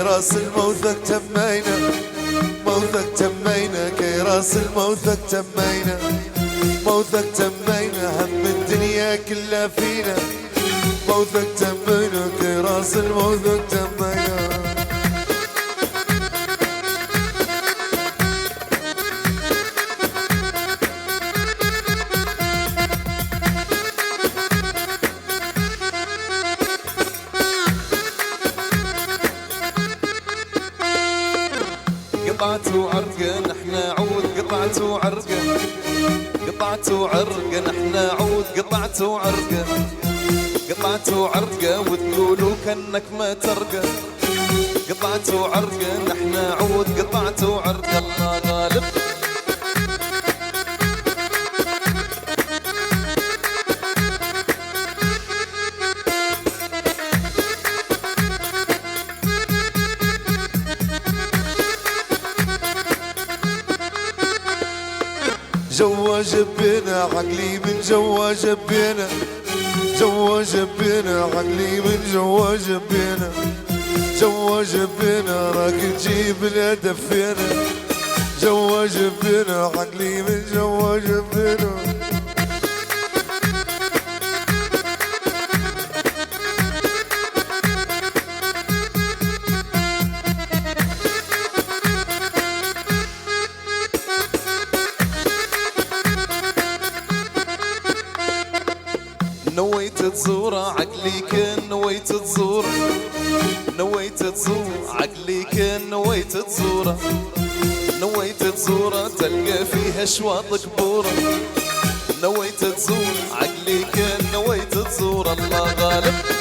راس الموثق تمينا، موثق تمينا كي راس الموثق تمينا، موثق تمينا هم الدنيا كلها فينا، موثق تمينا كي راس الموثق تمينا. قطعت وعرقه نحن عود، قطعت وعرقه، قطعت وعرقه نحن عود، قطعت وعرقه، قطعت وعرقه وتقولوا كأنك ما ترقى، قطعت وعرقه نحن عود، قطعت وعرقه الله غالب. جوا جبنا عقلي من جوا جبنا، جوا جبنا عقلي من جوا جبنا، جوا جبنا راك تجيب لا دفينا، جوا جبنا عقلي من جوا جبنا. نويت تزوره عقلي كان نويت تزوره، نويت تزور عقلي كان نويت تزوره، نويت تزوره تلقى فيها اشواط كبوره، نويت تزور عقلي كان نويت تزوره الله غالب.